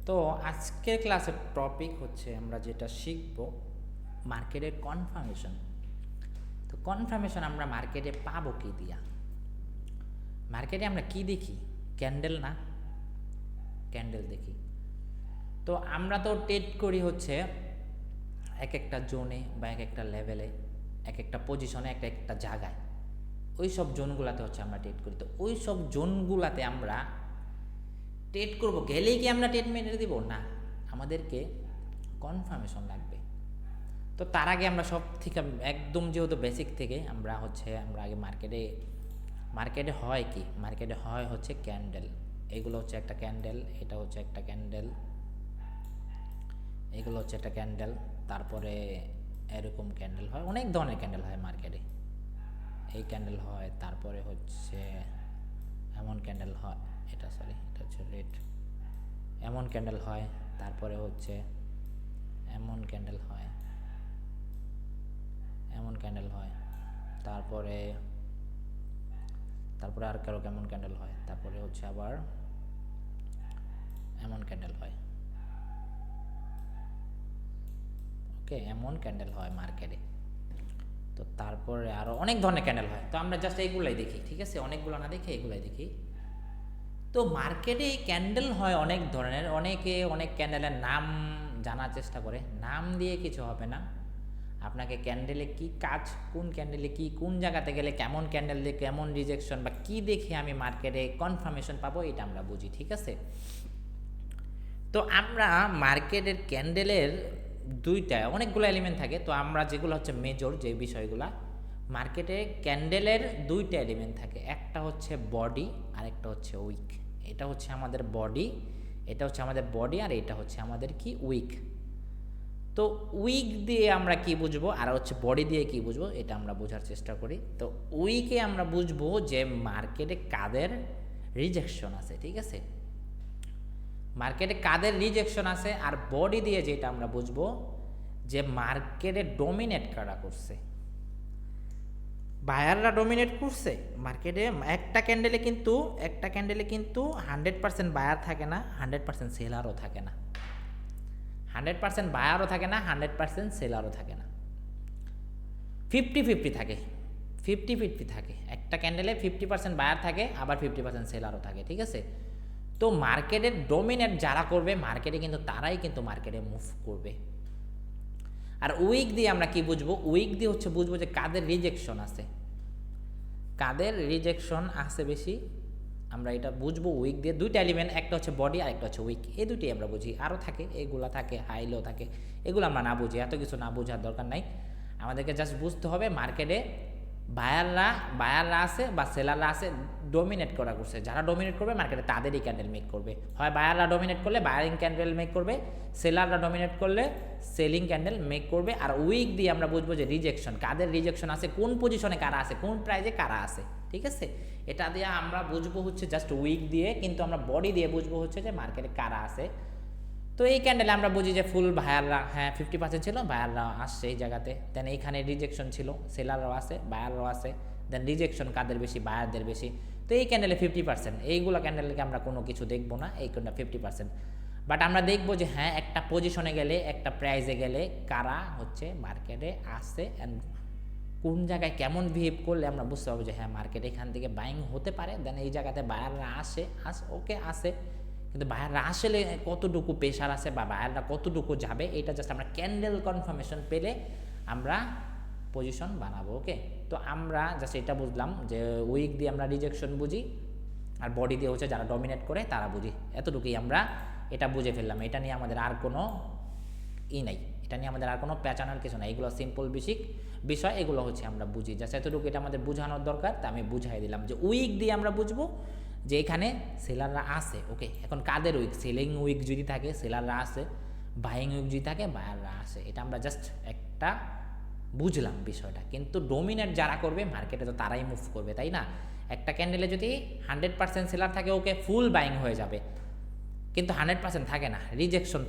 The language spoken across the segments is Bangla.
তো আজকের ক্লাসের টপিক হচ্ছে আমরা যেটা শিখব মার্কেটের কনফার্মেশন। তো কনফার্মেশন আমরা মার্কেটে পাবো কি দিয়া? মার্কেটে আমরা কি দেখি? ক্যান্ডেল না? ক্যান্ডেল দেখি। তো আমরা তো ট্রেড করি হচ্ছে এক একটা জোনে বা এক একটা লেভেলে, এক একটা পজিশনে, একটা একটা জায়গায়। ওই সব জোনগুলাতে হচ্ছে আমরা ট্রেড করি। তো ওই সব জোনগুলাতে আমরা ট্রেড করব, গেলেই কি আমরা ট্রেড মেরে দিব? না, আমাদেরকে কনফার্মেশন লাগবে। তো তার আগে আমরা সব থেকে একদম যেহেতু বেসিক থেকে আমরা আগে মার্কেটে হয় কি, মার্কেটে হয় হচ্ছে ক্যান্ডেল। এগুলো হচ্ছে একটা ক্যান্ডেল, এটা হচ্ছে একটা ক্যান্ডেল, এগুলো হচ্ছে একটা ক্যান্ডেল, তারপরে এরকম ক্যান্ডেল হয়, অনেক ধরনের ক্যান্ডেল হয় মার্কেটে। এই ক্যান্ডেল হয়, তারপরে হচ্ছে এমন ক্যান্ডেল হয়, এটা হচ্ছে রেড, এমন ক্যান্ডেল হয়, তারপরে হচ্ছে এমন ক্যান্ডেল হয়, এমন ক্যান্ডেল হয়, তারপরে তারপরে আর কারো কেমন ক্যান্ডেল হয়, তারপরে হচ্ছে আবার এমন ক্যান্ডেল হয়। ওকে, এমন ক্যান্ডেল হয় মার্কেটে। তো তারপরে আরও অনেক ধরনের ক্যান্ডেল হয়, তো আমরা জাস্ট এইগুলাই দেখি, ঠিক আছে? অনেকগুলো না দেখে এগুলাই দেখি। তো মার্কেটে ক্যান্ডেল হয় অনেক ধরনের, অনেকে অনেক ক্যান্ডেলের নাম জানার চেষ্টা করে। নাম দিয়ে কিছু হবে না, আপনাকে ক্যান্ডেলে কি কাজ, কোন ক্যান্ডেলে কি, কোন জায়গাতে গেলে কেমন ক্যান্ডেল দিয়ে কেমন রিজেকশন বা কি দেখে আমি মার্কেটে কনফার্মেশন পাবো, এটা আমরা বুঝি, ঠিক আছে? তো আমরা মার্কেটের ক্যান্ডেলের অনেকগুলো এলিমেন্ট থাকে। তো আমরা যেগুলো হচ্ছে মেজর যে বিষয়গুলা, মার্কেটে ক্যান্ডেলের দুইটা এলিমেন্ট থাকে, একটা হচ্ছে বডি আর একটা হচ্ছে উইক। এটা হচ্ছে আমাদের বডি, আর এটা হচ্ছে আমাদের কি, উইক। তো উইক দিয়ে আমরা কি বুঝবো আর হচ্ছে বডি দিয়ে কি বুঝবো, এটা আমরা বোঝার চেষ্টা করি। তো উইকে আমরা বুঝবো যে মার্কেটে কাদের রিজেকশন আছে, ঠিক আছে? মার্কেটে কাদের রিজেকশন আছে। আর বডি দিয়ে যেটা আমরা বুঝবো যে মার্কেটে ডোমিনেট কারা করছে। বায়াররা ডোমিনেট করছে মার্কেটে। একটা ক্যান্ডেলে কিন্তু 100% বায়ার থাকে না, 100% সেলারও থাকে না, 100% বায়ারও থাকে না, 100% সেলারও থাকে না, 50-50 থাকে, 50-50 থাকে। একটা ক্যান্ডেলে 50% বায়ার থাকে, আবার 50% সেলারও থাকে, ঠিক আছে? তো মার্কেটের ডোমিনেট যারা করবে মার্কেটে, কিন্তু তারাই কিন্তু মার্কেটে মুভ করবে। আর উইক দিয়ে আমরা কি বুঝবো? উইক দিয়ে হচ্ছে বুঝবো যে কাদের রিজেকশন আছে, বেশি। আমরা এটা বুঝবো উইক দিয়ে। দুইটা এলিমেন্ট, একটা হচ্ছে বডি আর একটা হচ্ছে উইক, এই দুটি আমরা বুঝি। আরও থাকে, এগুলা থাকে, হাই লো থাকে, এগুলো আমরা না বুঝি, এত কিছু না বোঝার দরকার নাই। আমাদেরকে জাস্ট বুঝতে হবে মার্কেটে বায়াররা আছে বা সেলাররা আছে, ডোমিনেট করছে। যারা ডোমিনেট করবে মার্কেটে তাদেরই ক্যান্ডেল মেক করবে। হয় বায়াররা ডোমিনেট করলে বায়ারিং ক্যান্ডেল মেক করবে, সেলাররা ডোমিনেট করলে সেলিং ক্যান্ডেল মেক করবে। আর উইক দিয়ে আমরা বুঝবো যে রিজেকশন, কাদের রিজেকশন আছে, কোন পজিশনে কারা আছে, কোন প্রাইজে কারা আছে, ঠিক আছে? এটা দিয়ে আমরা বুঝবো হচ্ছে জাস্ট উইক দিয়ে, কিন্তু আমরা বডি দিয়ে বুঝবো হচ্ছে যে মার্কেটে কারা আছে। তো এই ক্যান্ডেলে আমরা বুঝি যে ফুল বায়াররা, হ্যাঁ 50% ছিল, বায়াররা আসছে এই জায়গাতে। দেন এইখানে রিজেকশন ছিল, সেলাররাও আছে, বায়াররাও আছে। দেন রিজেকশন কাদের বেশি? বায়ারদের বেশি। তো এই ক্যান্ডেলে 50%, এইগুলো ক্যান্ডেলকে আমরা কোনো কিছু দেখবো না, এই ক্যান্ডেল 50%। বাট আমরা দেখবো যে হ্যাঁ একটা পজিশনে গেলে, একটা প্রাইজে গেলে কারা হচ্ছে মার্কেটে আসছে, অ্যান্ড কোন জায়গায় কেমন বিহেভ করলে আমরা বুঝতে পারবো যে হ্যাঁ মার্কেটে এখান থেকে বাইং হতে পারে। দেন এই জায়গাতে বায়াররা ওকে আসে, কিন্তু বায়াররা আসলে কতটুকু প্রেশার আছে বা বায়াররা কতটুকু যাবে, এটা জাস্ট আমরা ক্যান্ডেল কনফার্মেশন পেলে আমরা পজিশন বানাবো। ওকে, তো আমরা জাস্ট এটা বুঝলাম যে উইক দিয়ে আমরা রিজেকশন বুঝি, আর বডি দিয়ে হচ্ছে যারা ডমিনেট করে তারা বুঝি। এতটুকুই আমরা এটা বুঝে ফেললাম। এটা নিয়ে আমাদের আর কোনো নাই, এটা নিয়ে আমাদের আর কোনো পেঁচানোর কিছু নাই। এগুলো সিম্পল বিষয়, এগুলো হচ্ছে আমরা বুঝি। জাস্ট এতটুকু এটা আমাদের বোঝানোর দরকার, তা আমি বুঝাই দিলাম যে উইক দিয়ে আমরা বুঝবো যে এখানে সেলাররা আছে। ওকে, এখন কাদের উইক? সেলিং উইক যদি থাকে সেলাররা আছে, বাইং উইক যদি থাকে বায়াররা আছে। এটা আমরা জাস্ট একটা বুঝলাম বিষয়টা। কিন্তু ডোমিনেট যারা করবে মার্কেটে তো তারাই মুভ করবে, তাই না? একটা ক্যান্ডেলে যদি 100% সেলার থাকে, ওকে ফুল বাইং হয়ে যাবে, কিন্তু 100% থাকে না, রিজেকশন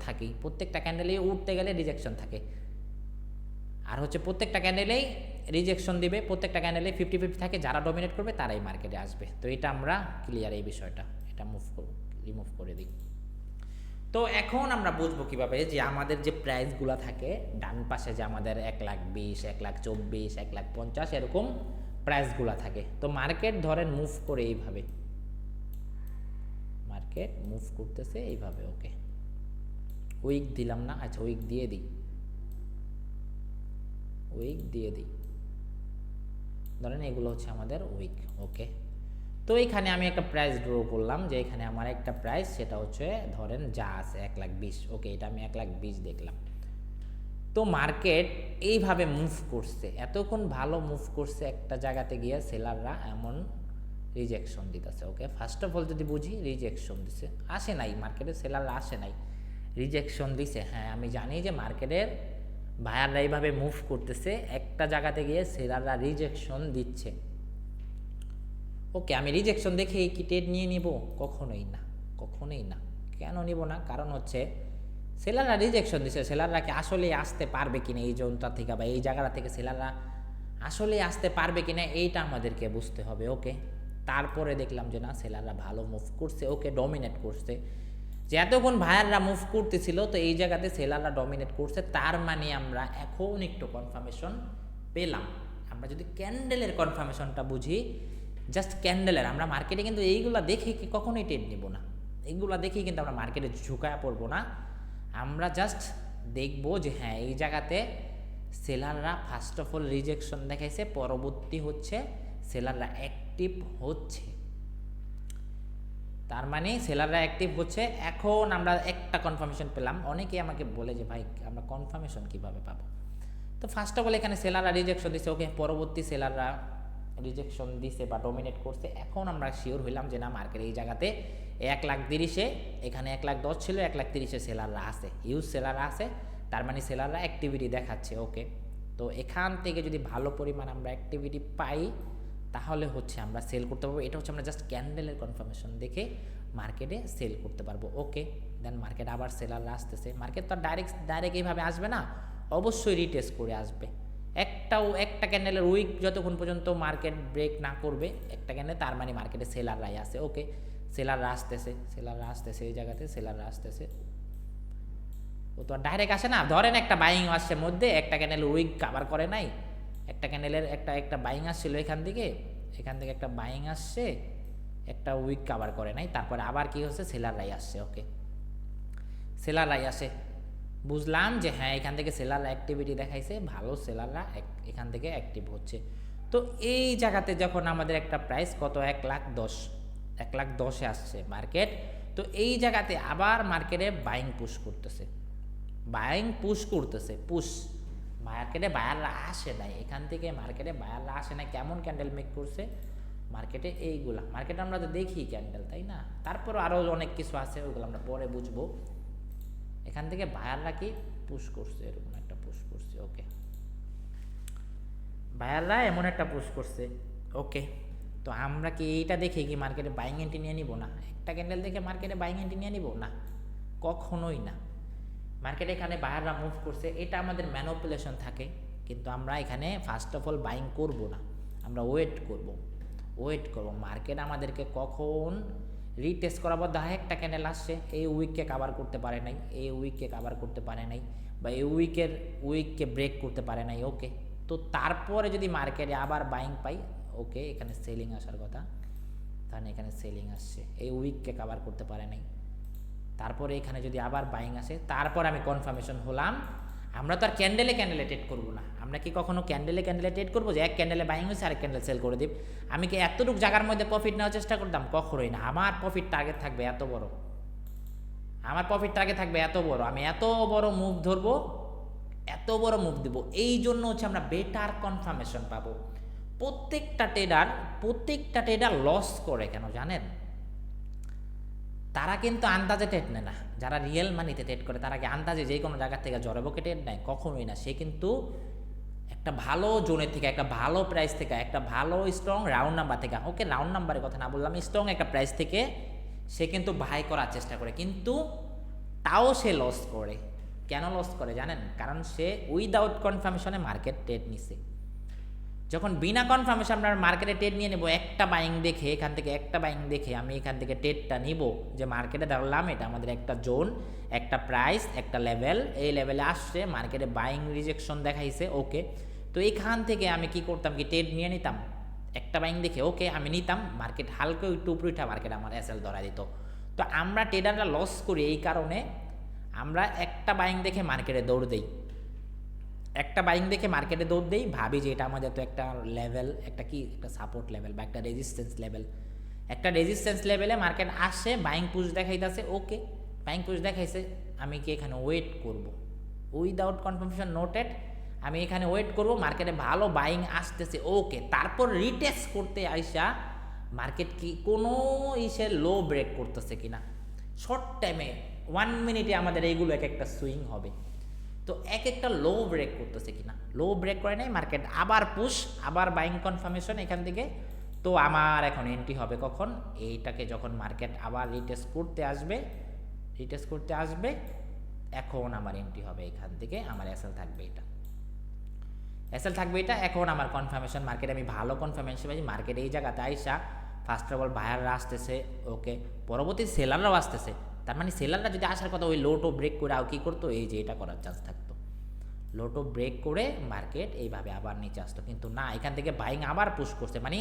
থাকি। প্রত্যেকটা ক্যান্ডেলেই উঠতে গেলে রিজেকশন থাকে, আর হচ্ছে প্রত্যেকটা ক্যান্ডেলেই রিজেকশন দিবে, প্রত্যেকটা ক্যান্ডেলে 50-50 থাকে। যারা ডমিনেট করবে তারাই মার্কেটে আসবে। তো এটা আমরা ক্লিয়ার, এই বিষয়টা, এটা রিমুভ করে দিই। তো এখন আমরা বুঝবো কিভাবে যে আমাদের যে প্রাইসগুলো থাকে ডান পাশে যে আমাদের 1,20,000, 1,24,000, 1,50,000 এরকম প্রাইসগুলো থাকে। তো মার্কেট ধরেন মুভ করে এইভাবে, মার্কেট মুভ করতেছে এইভাবে। ওকে, উইক দিলাম না, আচ্ছা উইক দিয়ে দিই, উইক দিয়ে দিই। ধরেন এগুলো হচ্ছে আমাদের উইক। ওকে, তো এইখানে আমি একটা প্রাইস ড্র করলাম, যে এখানে আমার একটা প্রাইস সেটা হচ্ছে ধরেন যা আছে 1,20,000। ওকে, এটা আমি 1,20,000 দেখলাম। তো মার্কেট এইভাবে মুভ করছে, এতক্ষণ ভালো মুভ করছে, একটা জায়গাতে গিয়ে সেলাররা এমন রিজেকশন দিতেছে। ওকে, ফার্স্ট অফ অল যদি বুঝি, রিজেকশন দিছে, আসে নাই মার্কেটে, সেলাররা আসে নাই, রিজেকশন দিছে। হ্যাঁ, আমি জানি যে মার্কেটের বায়াররা এইভাবে মুভ করতেছে, একটা জায়গাতে গিয়ে সেলাররা রিজেকশন দিচ্ছে। ওকে, আমি রিজেকশন দেখে কি ট্রেড নিয়ে নিব? কখনোই না, কখনোই না। কেন নিব না? কারণ হচ্ছে সেলাররা রিজেকশন দিচ্ছে, সেলাররা কি আসলে আসতে পারবে কিনা এই জোনটা থেকে বা এই জায়গাটা থেকে সেলাররা আসলে আসতে পারবে কিনা, এইটা আমাদেরকে বুঝতে হবে। ওকে, তারপরে দেখলাম যে না, সেলাররা ভালো মুভ করছে। ওকে, ডমিনেট করছে, যে এতক্ষণ ভায়াররা মুভ করতেছিল, তো এই জায়গাতে সেলাররা ডমিনেট করছে, তার মানে আমরা এখন একটু কনফার্মেশন পেলাম। আমরা যদি ক্যান্ডেলের কনফার্মেশনটা বুঝি, জাস্ট ক্যান্ডেলের, আমরা মার্কেটে কিন্তু এইগুলা দেখে কি কখনোই ট্রেড নিব না, এইগুলা দেখেই কিন্তু আমরা মার্কেটে ঝুঁকায় পড়বো না। আমরা জাস্ট দেখবো যে হ্যাঁ, এই জায়গাতে সেলাররা ফার্স্ট অফ অল রিজেকশন দেখাইছে, পরবর্তী হচ্ছে সেলাররা অ্যাক্টিভ হচ্ছে, তার মানে সেলাররা অ্যাক্টিভ হচ্ছে। এখন আমরা একটা কনফার্মেশন পেলাম। অনেকেই আমাকে বলে যে ভাই আমরা কনফার্মেশন কিভাবে পাবো? তো ফার্স্ট অফ অল এখানে সেলাররা রিজেকশন দিচ্ছে। ওকে, পরবর্তী সেলাররা রিজেকশন দিছে বা ডমিনেট করছে। এখন আমরা শিওর হইলাম যে না, মার্কেট এই জায়গাতে 1,30,000, এখানে 1,10,000 ছিল, 1,30,000 সেলাররা আছে, হিউজ সেলাররা আছে, তার মানে সেলাররা অ্যাক্টিভিটি দেখাচ্ছে। ওকে, তো এখান থেকে যদি ভালো পরিমাণ আমরা অ্যাক্টিভিটি পাই, তাহলে হচ্ছে আমরা সেল করতে পারবো। এটা হচ্ছে আমরা জাস্ট ক্যান্ডেলের কনফার্মেশন দেখে মার্কেটে সেল করতে পারবো। ওকে, দেন মার্কেট আবার সেলাররা আসতেছে। মার্কেট তো ডাইরেক্ট এইভাবে আসবে না, অবশ্যই রিটেস্ট করে আসবে। একটা ক্যান্ডেলের উইক যতক্ষণ পর্যন্ত মার্কেট ব্রেক না করবে একটা ক্যান্ডেল, তার মানে মার্কেটে সেলাররাই আসে। ওকে, সেলাররা আসতেছে এই জায়গাতে, সেলাররা আসতেছে। ও তো ডাইরেক্ট আসে না, ধরেন একটা বাইং আসছে মধ্যে, একটা ক্যান্ডেলের উইক কাভার করে নাই, একটা ক্যান্ডেলের একটা বাইং আসছিল এখান থেকে একটা বাইং আসছে, একটা উইক কাভার করে নাই, তারপরে আবার কি হচ্ছে, সেলাররাই আসছে। ওকে, সেলাররাই আসে, বুঝলাম যে হ্যাঁ, এখান থেকে সেলাররা অ্যাক্টিভিটি দেখাইছে, ভালো সেলাররা এখান থেকে অ্যাক্টিভ হচ্ছে। তো এই জায়গাতে যখন আমাদের একটা প্রাইস কত, 1,10,000 আসছে মার্কেট, তো এই জায়গাতে আবার মার্কেটে বাইং পুশ করতেছে, মার্কেটে বায়াররা আসে নাই, এখান থেকে মার্কেটে বায়াররা আসে নাই। কেমন ক্যান্ডেল মেক করছে মার্কেটে? এইগুলা মার্কেটে আমরা তো দেখি ক্যান্ডেল, তাই না? তারপরও আরও অনেক কিছু আছে, ওইগুলো আমরা পরে বুঝবো। এখান থেকে বায়াররা কি পুশ করছে, এরকম একটা পুশ করছে। ওকে, বায়াররা এমন একটা পুশ করছে। ওকে, তো আমরা কি এইটা দেখে কি মার্কেটে বাইং এন্ট্রি নিয়ে নিব? না। একটা ক্যান্ডেল দেখে মার্কেটে বাইং এন্ট্রি নিয়ে নিব? না, কখনোই না। মার্কেটে এখানে বায়াররা মুভ করছে, এটা আমাদের ম্যানিপুলেশন থাকে, কিন্তু আমরা এখানে ফার্স্ট অফ অল বাইং করব না, আমরা ওয়েট করব। মার্কেট আমাদেরকে কখন রিটেস্ট করাবো? একটা ক্যান্ডেল আসছে, এই উইককে কাভার করতে পারে নাই, বা এই উইককে ব্রেক করতে পারে নাই। ওকে, তো তারপরে যদি মার্কেটে আবার বাইং পাই, ওকে, এখানে সেলিং আসার কথা, তাহলে এখানে সেলিং আসছে, এই উইককে কাভার করতে পারে নাই, তারপরে এখানে যদি আবার বাইং আসে, তারপর আমি কনফার্মেশন হলাম। আমরা তো আর ক্যান্ডেলে ট্রেড করবো না। আমরা কি কখনো ক্যান্ডেলে ট্রেড করবো যে এক ক্যান্ডেলে বাইং হয়েছে আরেক ক্যান্ডেল সেল করে দিব? আমি কি এতটুকু জায়গার মধ্যে প্রফিট নেওয়ার চেষ্টা করতাম? কখনোই না। আমার প্রফিট টার্গেট থাকবে এত বড়, আমি এত বড় মুভ ধরবো, এত বড় মুভ দিব। এই জন্য হচ্ছে আমরা বেটার কনফার্মেশন পাবো। প্রত্যেকটা ট্রেডার লস করে কেন জানেন? তারা কিন্তু আন্দাজে ট্রেড নেয় না। যারা রিয়েল মানিতে ট্রেড করে, তারা কি আন্দাজে যে কোনো জায়গা থেকে জড়াবকে ট্রেড নেয়? কখনোই না। সে কিন্তু একটা ভালো জোনের থেকে, একটা ভালো প্রাইস থেকে, একটা ভালো স্ট্রং রাউন্ড নাম্বার থেকে, ওকে রাউন্ড নাম্বারের কথা না বললাম, স্ট্রং একটা প্রাইস থেকে সে কিন্তু বাই করার চেষ্টা করে, কিন্তু তাও সে লস করে। কেন লস করে জানেন? কারণ সে উইদাউট কনফার্মেশনে মার্কেট ট্রেড নিছে। যখন বিনা কনফার্মেশন আমরা মার্কেটে ট্রেড নিয়ে নেব, একটা বাইং দেখে এখান থেকে একটা বাইং দেখে আমি এখান থেকে ট্রেডটা নিব, যে মার্কেটে ধরলাম এটা আমাদের একটা জোন, একটা প্রাইস, একটা লেভেল, এই লেভেলে আসছে, মার্কেটে বাইং রিজেকশন দেখাইছে, ওকে। তো এইখান থেকে আমি কি করতাম, কি ট্রেড নিয়ে নিতাম, একটা বাইং দেখে ওকে আমি নিতাম, মার্কেট হালকা একটু উপরে উঠা মার্কেট আমার এসএল ধরা দিত। তো আমরা ট্রেডাররা লস করি এই কারণে, আমরা একটা বাইং দেখে মার্কেটে দৌড় দেই, একটা বাইং দেখে মার্কেটে দৌড় দেই, ভাবি যে এটা আমাদের তো একটা লেভেল, একটা কি একটা সাপোর্ট লেভেল বা একটা রেজিস্ট্যান্স লেভেল, একটা রেজিস্ট্যান্স লেভেলে মার্কেট আসছে, বাইং পুশ দেখাইতেছে, ওকে বাইং পুশ দেখাইছে, আমি কি এখানে ওয়েট করব, উইদাউট কনফার্মেশন নোটেড আমি এখানে ওয়েট করব, মার্কেটে ভালো বাইং আসতেছে, ওকে, তারপর রিটেস্ট করতে আইসা মার্কেট কি কোনো ইসের লো ব্রেক করতেছে কিনা, শর্ট টাইমে 1 মিনিটে আমাদের এইগুলো এক একটা সুইং হবে, তো এক একটা লো ব্রেক করতেছে কিনা, লো ব্রেক করে নাই মার্কেট আবার পুশ, আবার বাইং কনফার্মেশন এখান থেকে, তো আমার এখন এন্ট্রি হবে কখন, এইটাকে যখন মার্কেট আবার রিটেস্ট করতে আসবে, এখন আমার এন্ট্রি হবে এখান থেকে, আমার এসএল থাকবে এটা, এখন আমার কনফার্মেশন মার্কেট, আমি ভালো কনফার্মেশন পাইছি, মার্কেট এই জায়গাতে আইসা ফার্স্ট অফ অল বায়াররা আসতেছে, ওকে, পরবর্তী সেলাররাও আসতেছে, তার মানে সেলাররা যদি আসার কথা ওই লোটো ব্রেক করে আর কি করতো, এই যে এটা করার চান্স থাকতো, লোটো ব্রেক করে মার্কেট এইভাবে আবার নিচে আসতো, কিন্তু না, এখান থেকে বাইং আবার পুশ করছে, মানে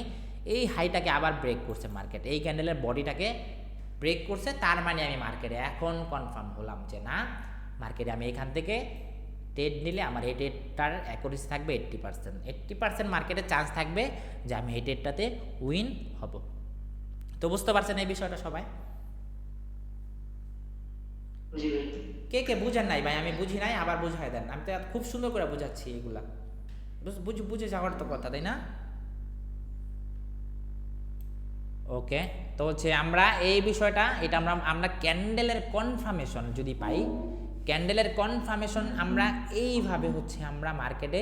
এই হাইটাকে আবার ব্রেক করছে মার্কেট, এই ক্যান্ডেলের বডিটাকে ব্রেক করছে, তার মানে আমি মার্কেটে এখন কনফার্ম হলাম যে না, মার্কেটে আমি এখান থেকে ট্রেড নিলে আমার এই ট্রেডটার অ্যাকুরেসি থাকবে 80%, মার্কেটের চান্স থাকবে যে আমি এই ট্রেডটাতে উইন হব। তো বুঝতে পারছেন এই বিষয়টা সবাই? কে কে বুঝেন নাই ভাই? আমি বুঝি নাই, আবার বুঝাই দেন, আমি তো খুব সুন্দর করে বুঝাচ্ছি এগুলা, বুঝে যাওয়ার তো কথা, তাই না? ওকে, তো হচ্ছে আমরা এই বিষয়টা, এটা আমরা ক্যান্ডেলের কনফার্মেশন যদি পাই, ক্যান্ডেলের কনফার্মেশন আমরা এইভাবে হচ্ছে আমরা মার্কেটে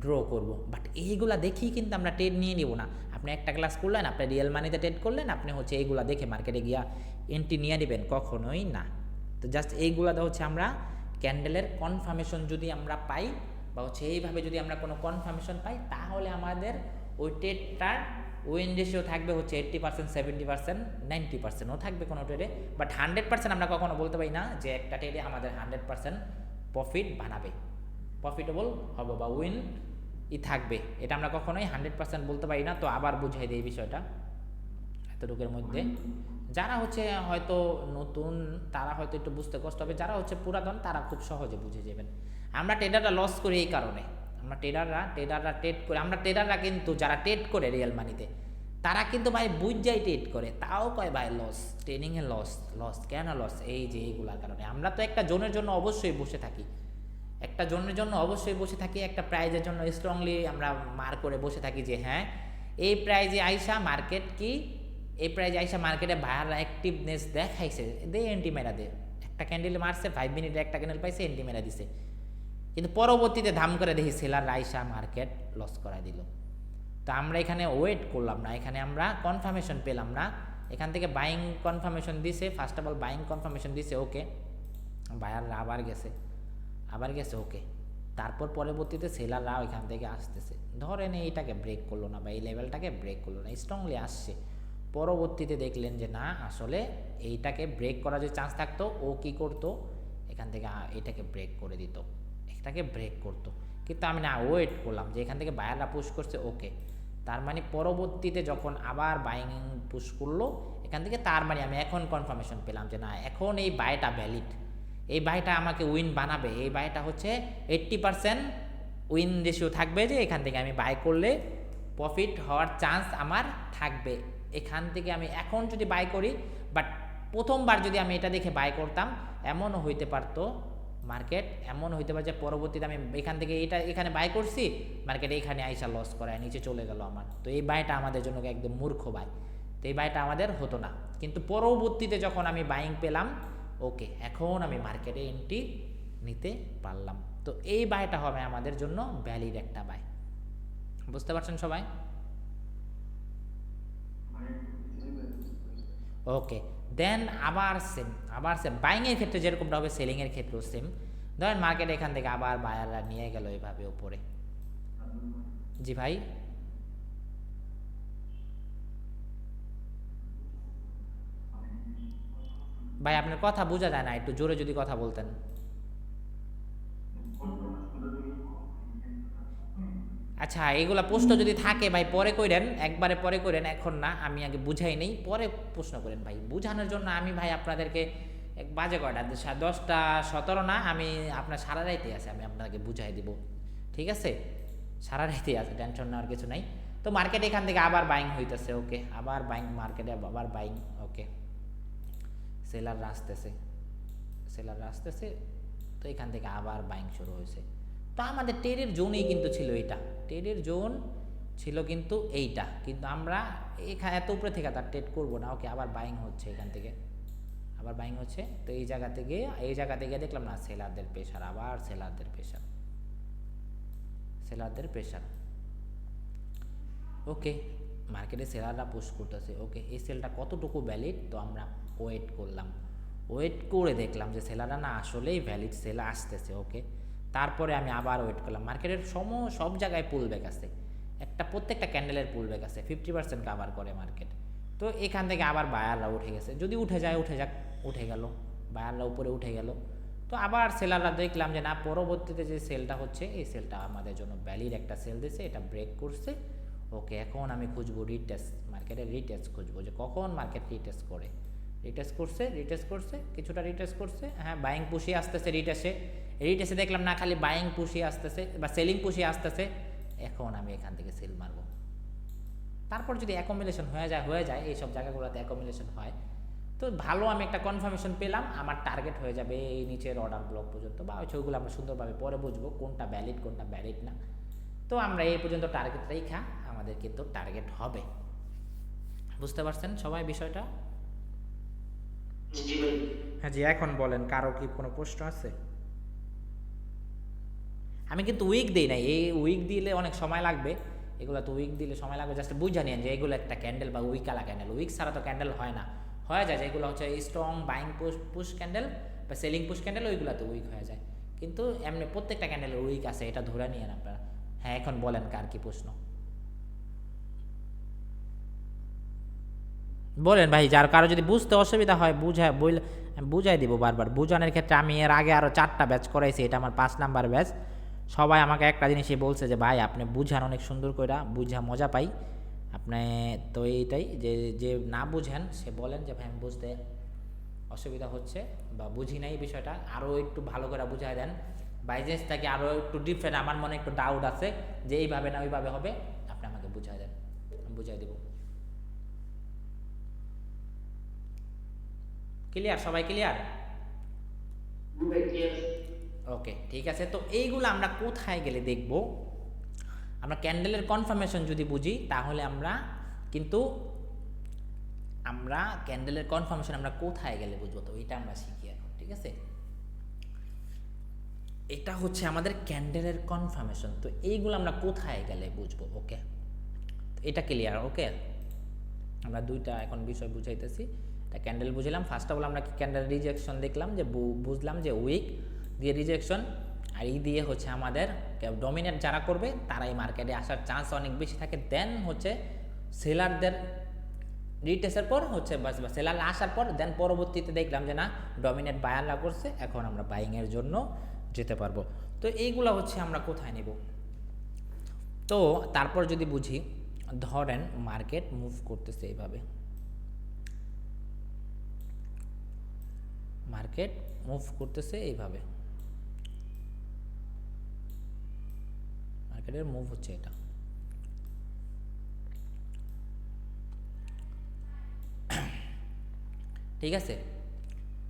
ড্র করব, বাট এইগুলা দেখেই কিন্তু আমরা ট্রেড নিয়ে নিব না। আপনি একটা ক্লাস করলেন, আপনি রিয়েল মানিতে ট্রেড করলেন, আপনি হচ্ছে এইগুলা দেখে মার্কেটে গিয়া এন্ট্রি নিয়ে নেবেন, কখনোই না। তো জাস্ট এইগুলাতে হচ্ছে আমরা ক্যান্ডেলের কনফার্মেশন যদি আমরা পাই, বা হচ্ছে এইভাবে যদি আমরা কোনো কনফার্মেশন পাই, তাহলে আমাদের ওই ট্রেডটার উইন রেশিও থাকবে হচ্ছে 80%, 70%, 90%ও থাকবে কোনো ট্রেডে, বাট 100% আমরা কখনো বলতে পারি না যে একটা ট্রেডে আমাদের 100% প্রফিট বানাবে, প্রফিটেবল হবে বা উইন থাকবে, এটা আমরা কখনোই 100% বলতে পারি না। তো আবার বুঝাই দিই এই বিষয়টা এতটুকুর মধ্যে, যারা হচ্ছে হয়তো নতুন তারা হয়তো একটু বুঝতে কষ্ট হবে, যারা হচ্ছে পুরাতন তারা খুব সহজে বুঝে যাবেন। আমরা ট্রেডাররা লস করি এই কারণে, আমরা ট্রেডাররা ট্রেড করে, আমরা ট্রেডাররা কিন্তু যারা ট্রেড করে রিয়েল মানিতে, তারা কিন্তু ভাই বুঝাই ট্রেড করে, তাও কয় ভাই লস, ট্রেডিংয়ে লস কেন লস, এই যে এইগুলার কারণে। আমরা তো একটা জোনের জন্য অবশ্যই বসে থাকি, একটা জোনের জন্য অবশ্যই বসে থাকি, একটা প্রাইজের জন্য স্ট্রংলি আমরা মার করে বসে থাকি যে হ্যাঁ এই প্রাইজে আইসা মার্কেট কি, এই প্রাইজে আইসা মার্কেটে ভাইয়াররা অ্যাক্টিভনেস দেখাইছে, দে এন্টি মেরা দে, একটা ক্যান্ডেল মারছে 5 মিনিটে একটা ক্যান্ডেল পাইছে, এন্টি মেরা দিছে, কিন্তু পরবর্তীতে ধাম করে দেখি সেলার আইসা মার্কেট লস করাই দিল। তো আমরা এখানে ওয়েট করলাম না, এখানে আমরা কনফার্মেশন পেলাম না, এখান থেকে বাইং কনফার্মেশন দিছে, first of all buying confirmation দিছে, ওকে, বায়াররা আবার গেছে ওকে, তারপর পরবর্তীতে সেলাররা ওইখান থেকে আসতেছে, ধরেন এইটাকে ব্রেক করলো না বা এই লেভেলটাকে ব্রেক করলো না, স্ট্রংলি আসছে, পরবর্তীতে দেখলেন যে না আসলে এইটাকে ব্রেক করার যে চান্স থাকতো, ও কি করতো এখান থেকে এটাকে ব্রেক করে দিত, এটাকে ব্রেক করতো, কিন্তু আমি না ওয়েট করলাম যে এখান থেকে বায়াররা পুশ করছে, ওকে, তার মানে পরবর্তীতে যখন আবার বাইং পুশ করলো এখান থেকে, তার মানে আমি এখন কনফার্মেশন পেলাম যে না এখন এই বাইটা ভ্যালিড, এই বাইটা আমাকে উইন বানাবে, এই বাইটা হচ্ছে 80% উইন রেশিও থাকবে, যে এখান থেকে আমি বাই করলে প্রফিট হওয়ার চান্স আমার থাকবে, এখান থেকে আমি এখন যদি বাই করি, বাট প্রথমবার যদি আমি এটা দেখে বাই করতাম, এমনও হইতে পারতো মার্কেট, এমন হইতে পারে যে পরবর্তীতে আমি এখান থেকে এখানে বাই করছি, মার্কেট এখানে আইসা লস করায় নিচে চলে গেল আমার, তো এই বাইটা আমাদের জন্য একদম মূর্খ বাই, তো এই বাইটা আমাদের হতো না, কিন্তু পরবর্তীতে যখন আমি বাইং পেলাম, ওকে এখন আমি মার্কেটে এন্ট্রি নিতে পারলাম, তো এই বাইটা হবে আমাদের জন্য ভ্যালিড একটা বাই। বুঝতে পারছেন সবাই? ওকে, দেন আবার সেম বাইংয়ের ক্ষেত্রে যেরকমটা হবে সেলিংয়ের ক্ষেত্রেও সেম, ধরেন মার্কেট এখান থেকে আবার বায়াররা নিয়ে গেল এভাবে উপরে, জি ভাই ভাই আপনার কথা বোঝা যায় না, একটু জোরে যদি কথা বলতেন। আচ্ছা এগুলা প্রশ্ন যদি থাকে ভাই পরে কইরেন, একবারে পরে কইরেন, এখন না, আমি আগে বুঝাই নেই, পরে প্রশ্ন করেন ভাই। বুঝানোর জন্য আমি ভাই আপনাদেরকে এক বাজে কয়টা 10টা 17 না, আমি আপনার সারা রাইতে আছে, আমি আপনাকে বুঝাই দিব, ঠিক আছে? সারা রাইতে আছে, টেনশন নেওয়ার কিছু নাই। তো মার্কেট এখান থেকে আবার বাইং হইতেছে, ওকে, আবার বাইং, মার্কেটে আবার বাইং, ওকে, সেলাররা আসতেছে, সেলাররা আসতেছে, তো এখান থেকে আবার বাইং শুরু হয়েছে। তো আমাদের টেরের জোনই কিন্তু ছিল এইটা, টেরের জোন ছিল কিন্তু এইটা, কিন্তু আমরা এখানে এত উপরে থেকে তার ট্রেড করবো না, ওকে, আবার বাইং হচ্ছে এখান থেকে, আবার বাইং হচ্ছে। তো এই জায়গা থেকে, এই জায়গা থেকে দেখলাম না সেলারদের প্রেশার, আবার সেলারদের প্রেশার, সেলারদের প্রেশার, ওকে, মার্কেটে সেলাররা পুশ করতেছে, ওকে, এই সেলটা কতটুকু ভ্যালিড, তো আমরা ওয়েট করলাম, ওয়েট করে দেখলাম যে সেলাররা না আসলেই ভ্যালিড সেল আসতেছে, ওকে। তারপরে আমি আবার ওয়েট করলাম, মার্কেটের সব জায়গায় পুল ব্যাক আছে, প্রত্যেকটা ক্যান্ডেলের পুল ব্যাক আছে, 50% কাভার করে মার্কেট। তো এখান থেকে আবার বায়াররা উঠে গেছে, যদি উঠে যায় উঠে যাক, উঠে গেল, বায়াররা উপরে উঠে গেল। তো আবার সেলাররা দেখলাম যে না, পরবর্তীতে যে সেলটা হচ্ছে এই সেলটা আমাদের জন্য ভ্যালিড একটা সেল দিছে, এটা ব্রেক করছে, ওকে। এখন আমি খুঁজবো রিটেস্ট, মার্কেটের রিটেস্ট খুঁজবো, যে কখন মার্কেট রিটেস্ট করে। রিটেস্ট করছে, রিটেস্ট করছে, কিছুটা রিটেস্ট করছে, হ্যাঁ, বাইং পুষিয়ে আসতেছে রিটেস্টে, রিটেস্টে দেখলাম না খালি বাইং পুষিয়ে আসতেছে বা সেলিং পুষিয়ে আসতেছে, এখন আমি এখান থেকে সেল মারবো। তারপর যদি অ্যাকোমোডেশন হয়ে যায় এইসব জায়গাগুলোতে অ্যাকোমোডেশন হয়, তো ভালো, আমি একটা কনফার্মেশন পেলাম, আমার টার্গেট হয়ে যাবে এই নিচের অর্ডার ব্লক পর্যন্ত, বা ওইগুলো আমরা সুন্দরভাবে পরে বুঝবো কোনটা ভ্যালিড কোনটা ভ্যালিড না। তো আমরা এই পর্যন্ত টার্গেট রেখা আমাদের কিন্তু টার্গেট হবে। বুঝতে পারছেন সবাই বিষয়টা? হ্যাঁ জি, এখন বলেন, কারো কি কোনো প্রশ্ন আছে? আমি কিন্তু উইক দিই নাই, এই উইক দিলে অনেক সময় লাগবে, এগুলো তো উইক দিলে সময় লাগবে, জাস্ট বুঝা নিন যে এগুলো একটা ক্যান্ডেল বা উইকালা ক্যান্ডেল, উইক ছাড়া তো ক্যান্ডেল হয় না, হয়ে যায় যেগুলো হচ্ছে স্ট্রং বাইং পুশ ক্যান্ডেল বা সেলিং পুশ ক্যান্ডেল, ওইগুলো তো উইক হয়ে যায়, কিন্তু এমনি প্রত্যেকটা ক্যান্ডেলের উইক আছে, এটা ধরে নিয়েন আপনারা। হ্যাঁ এখন বলেন কার কি প্রশ্ন বলেন ভাই, যার কারো যদি বুঝতে অসুবিধা হয় বুঝাই দিব বারবার। বুঝানোর ক্ষেত্রে আমি এর আগে আরও 4টা ব্যাচ করাইছি, এটা আমার 5 নাম্বার ব্যাচ। সবাই আমাকে একটা জিনিসই বলছে যে ভাই আপনি বুঝান অনেক সুন্দর করে, বুঝা মজা পাই আপনি। তো এইটাই যে যে না বুঝেন সে বলেন যে ভাই আমি বুঝতে অসুবিধা হচ্ছে বা বুঝি নাই বিষয়টা, আরও একটু ভালো করে বুঝাই দেন, বাইজেন্সটাকে আরও একটু ডিফারেন্ট, আমার মনে একটু ডাউট আছে যে এইভাবে না ওইভাবে হবে, আপনি আমাকে বুঝাই দেন, আমি বুঝাই দেবো। ক্লিয়ার? সবাই ক্লিয়ার? ওকে ঠিক আছে। তো এইগুলো আমরা কোথায় গেলে দেখব? আমরা ক্যান্ডেলের কনফার্মেশন যদি বুঝি তাহলে আমরা কিন্তু ক্যান্ডেলের কনফার্মেশন আমরা কোথায় গেলে বুঝবো, তো এটা আমরা শিখি এখন, ঠিক আছে? এটা হচ্ছে আমাদের ক্যান্ডেলের কনফার্মেশন, তো এইগুলো আমরা কোথায় গেলে বুঝবো, ওকে? তো এটা ক্লিয়ার? ওকে, আমরা দুইটা এখন বিষয় বুঝাইতেছি। এটা ক্যান্ডেল বুঝলাম, ফার্স্ট অফ অল আমরা কি ক্যান্ডেল রিজেকশন দেখলাম, যে বুঝলাম যে উইক দিয়ে রিজেকশন, আর এই দিয়ে হচ্ছে আমাদের ডমিনেট যারা করবে তারাই মার্কেটে আসার চান্স অনেক বেশি থাকে। দেন হচ্ছে সেলারদের রিটেস্টের পর হচ্ছে বা সেলার আসার পর দেন পরবর্তীতে দেখলাম যে না, ডমিনেট বায়াররা করছে, এখন আমরা বাইংয়ের জন্য যেতে পারবো। তো এইগুলো হচ্ছে আমরা কোথায় নেব? তো তারপর যদি বুঝি, ধরেন মার্কেট মুভ করতেছে এইভাবে, মার্কেট মুভ করতেছে এইভাবে, মার্কেটের মুভ হচ্ছে এটা, ঠিক আছে?